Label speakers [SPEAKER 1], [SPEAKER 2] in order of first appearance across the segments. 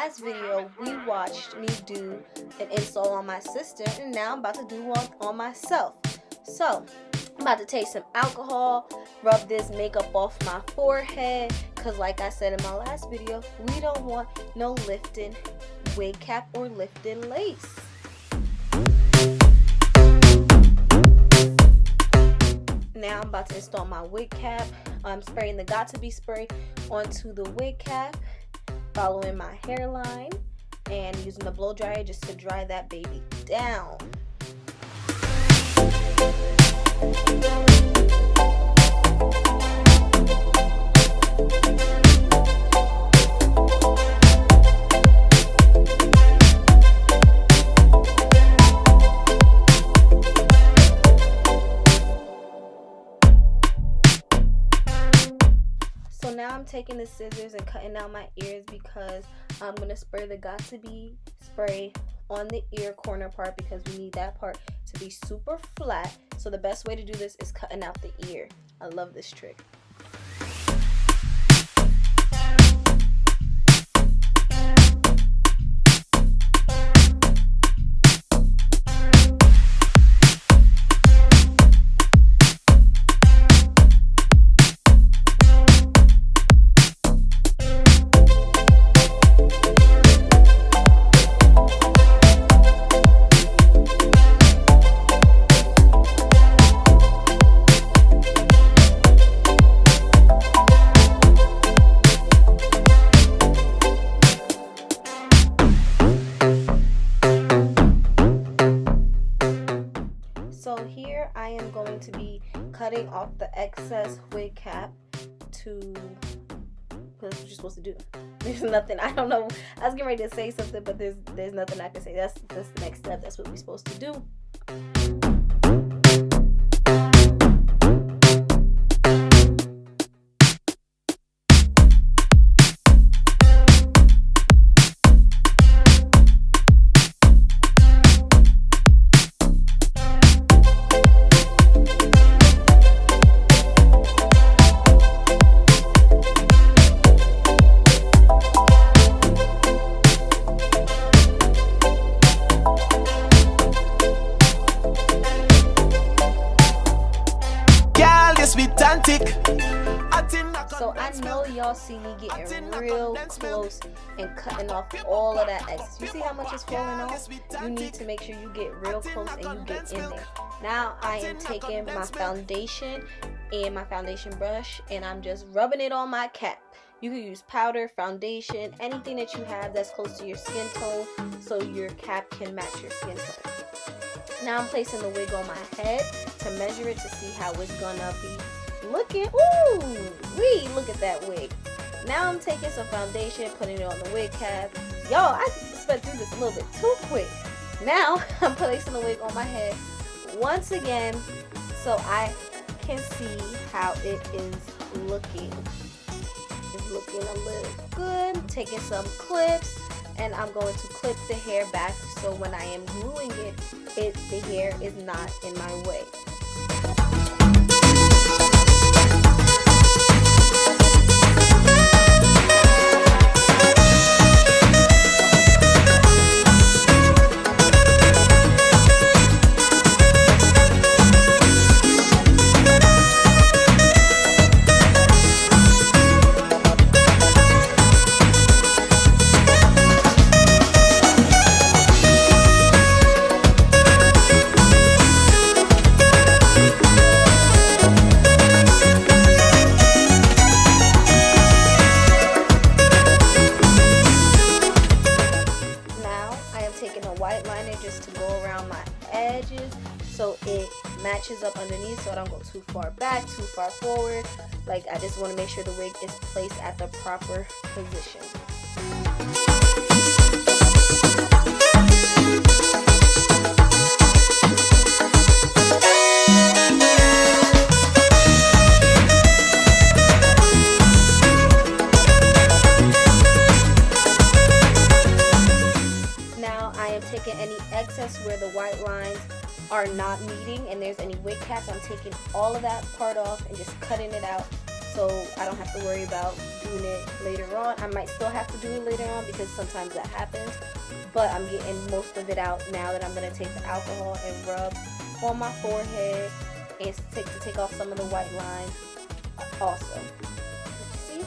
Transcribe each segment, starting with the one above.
[SPEAKER 1] last video, we watched me do an install on my sister, and now I'm about to do one on myself. So, I'm about to take some alcohol, rub this makeup off my forehead, because like I said in my last video, we don't want no lifting wig cap or lifting lace. Now I'm about to install my wig cap. I'm spraying the Got To Be spray onto the wig cap, following my hairline, and using the blow dryer just to dry that baby down. So now I'm taking the scissors and cutting out my ears because I'm going to spray the Got To Be spray on the ear corner part because we need that part to be super flat. So the best way to do this is cutting out the ear. I love this trick. So here I am going to be cutting off the excess wig cap to, that's what you're supposed to do. There's nothing, I don't know, I was getting ready to say something, but there's nothing I can say. That's the next step. That's what we're supposed to do. So I know y'all see me getting real close and cutting off all of that excess. You see how much is falling off? You need to make sure you get real close and you get in there. Now I am taking my foundation and my foundation brush and I'm just rubbing it on my cap. You can use powder, foundation, anything that you have that's close to your skin tone so your cap can match your skin tone. Now I'm placing the wig on my head to measure it to see how it's gonna be looking. Ooh, look at that wig. Now I'm taking some foundation, putting it on the wig cap. Y'all, I sped through this a little bit too quick. Now I'm placing the wig on my head once again so I can see how it is looking. It's looking a little good. Taking some clips and I'm going to clip the hair back so when I am gluing it, the hair is not in my way. Just to go around my edges so it matches up underneath so I don't go too far back, too far forward. Like I just want to make sure the wig is placed at the proper position. Taking any excess where the white lines are not meeting and there's any wig caps, I'm taking all of that part off and just cutting it out so I don't have to worry about doing it later on. I might still have to do it later on because sometimes that happens, but I'm getting most of it out now that I'm going to take the alcohol and rub on my forehead and take off some of the white line also. But you see,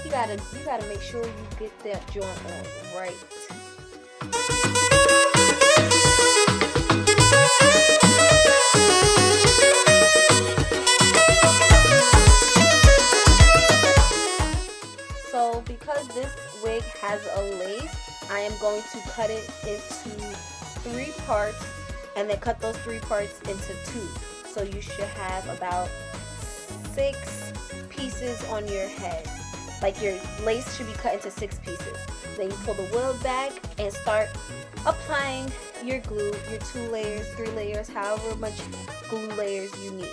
[SPEAKER 1] you gotta make sure you get that joint on right. So because this wig has a lace, I am going to cut it into 3 parts and then cut those 3 parts into 2. So you should have about 6 pieces on your head. Like your lace should be cut into 6 pieces. Then you pull the wig back and start applying your glue, your 2 layers, 3 layers, however much glue layers you need.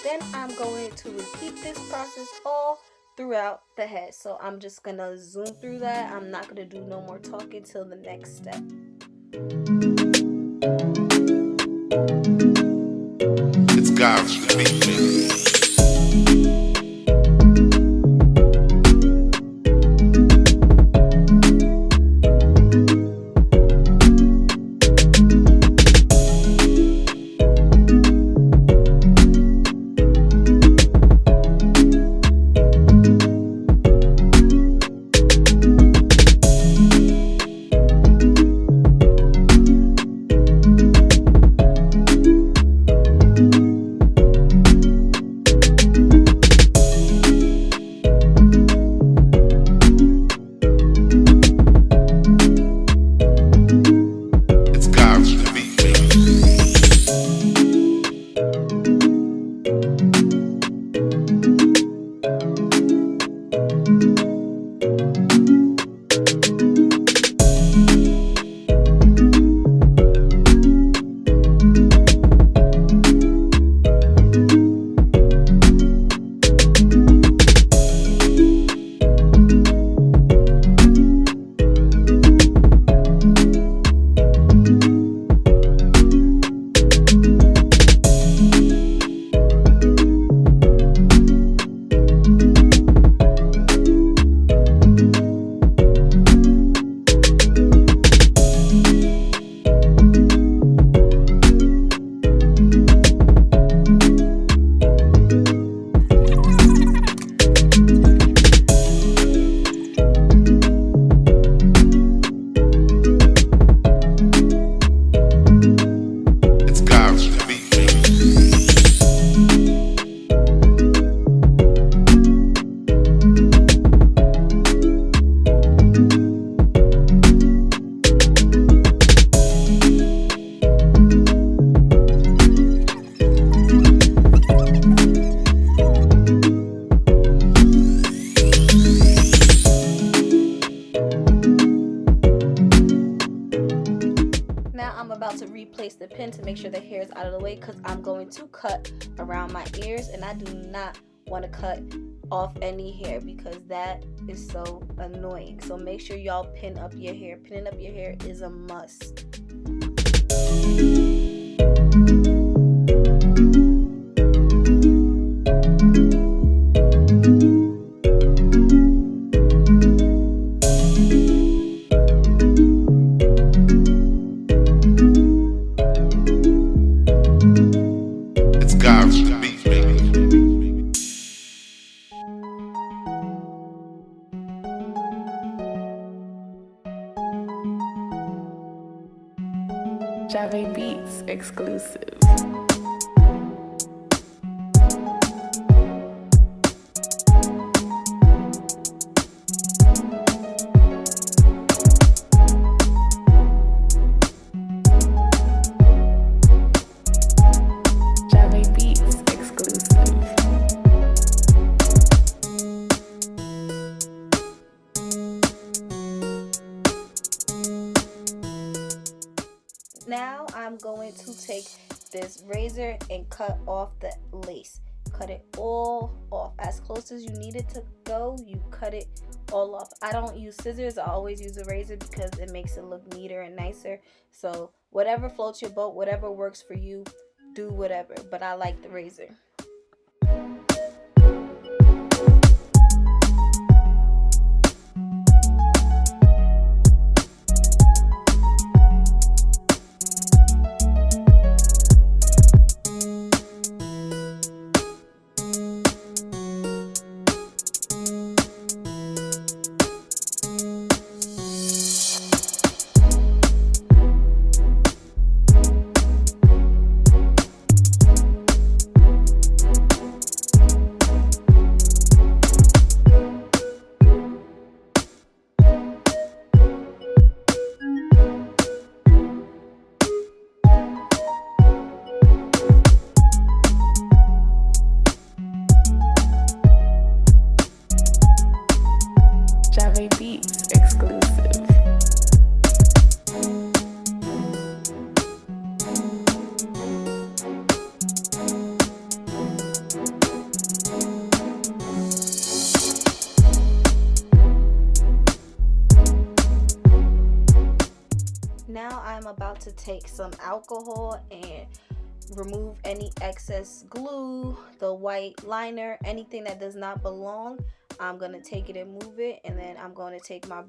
[SPEAKER 1] Then I'm going to repeat this process all throughout the head. So I'm just gonna zoom through that. I'm not gonna do no more talking till the next step.
[SPEAKER 2] It's God's to be.
[SPEAKER 1] about to replace the pin to make sure the hair is out of the way, because I'm going to cut around my ears, and I do not want to cut off any hair because that is so annoying. So make sure y'all pin up your hair. Pinning up your hair is a must.
[SPEAKER 3] Jave Beats exclusive. Jave Beats exclusive.
[SPEAKER 1] Now I'm going to take this razor and cut off the lace. Cut it all off. As close as you need it to go, you cut it all off. I don't use scissors. I always use a razor because it makes it look neater and nicer. So whatever floats your boat, whatever works for you, do whatever, but I like the razor.
[SPEAKER 3] Java Beats exclusive.
[SPEAKER 1] Now I'm about to take some alcohol and remove any excess glue, the white liner, anything that does not belong. I'm gonna take it and move it, and then I'm going to take my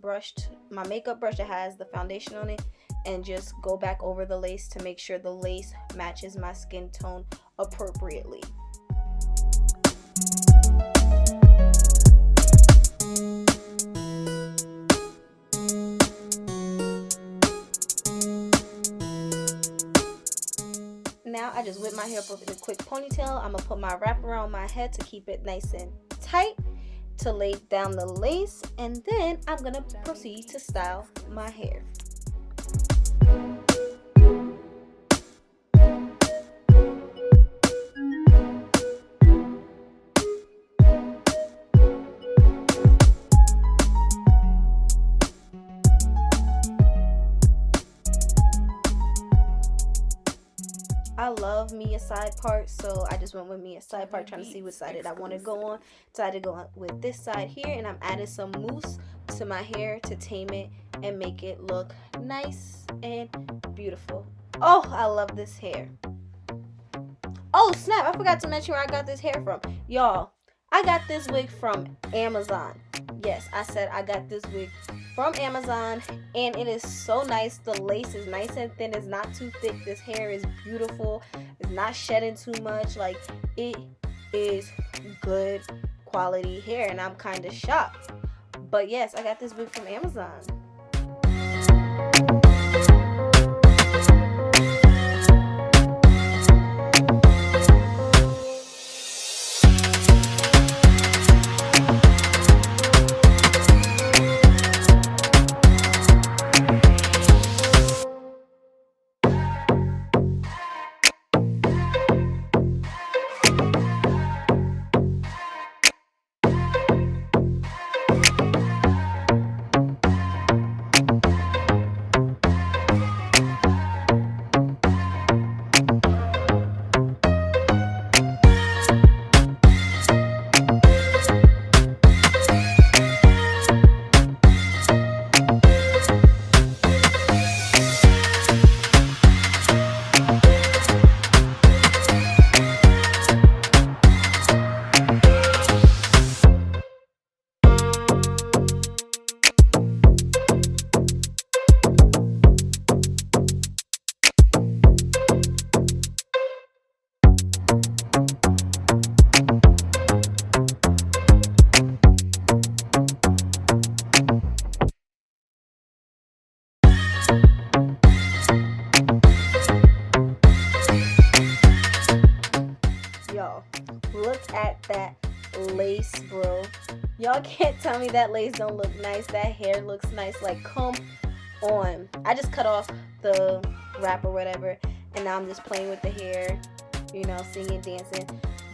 [SPEAKER 1] makeup brush that has the foundation on it, and just go back over the lace to make sure the lace matches my skin tone appropriately. Now I just whip my hair up in a quick ponytail. I'm gonna put my wrap around my head to keep it nice and tight to lay down the lace, and then I'm gonna proceed to style my hair. I love me a side part, so I just went with me a side part, trying to see what side I want to go on. Decided to go on with this side here, and I'm adding some mousse to my hair to tame it and make it look nice and beautiful. Oh, I love this hair. Oh snap, I forgot to mention where I got this hair from. Y'all, I got this wig from Amazon. Yes, I said I got this wig from Amazon, and it is so nice. The lace is nice and thin. It's not too thick. This hair is beautiful. It's not shedding too much. Like, it is good quality hair, and I'm kind of shocked. But yes, I got this wig from Amazon. Y'all, look at that lace, bro. Y'all can't tell me that lace don't look nice. That hair looks nice. Like, come on. I just cut off the wrap or whatever, and now I'm just playing with the hair, you know, singing, dancing.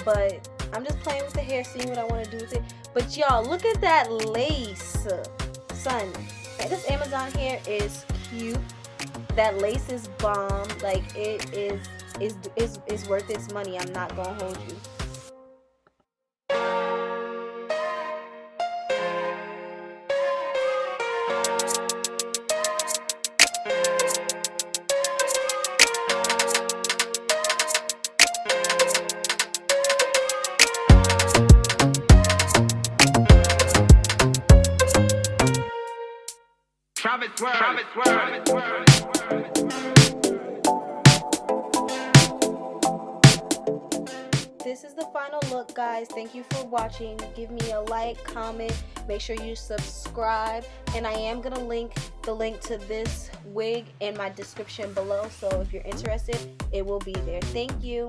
[SPEAKER 1] But I'm just playing with the hair, seeing what I want to do with it. But y'all, look at that lace, son. This Amazon hair is cute. That lace is bomb. Like, it is worth its money. I'm not gonna hold you. This is the final look, guys. Thank you for watching. Give me a like, comment, make sure you subscribe, and I am gonna link the link to this wig in my description below, so if you're interested, it will be there. Thank you.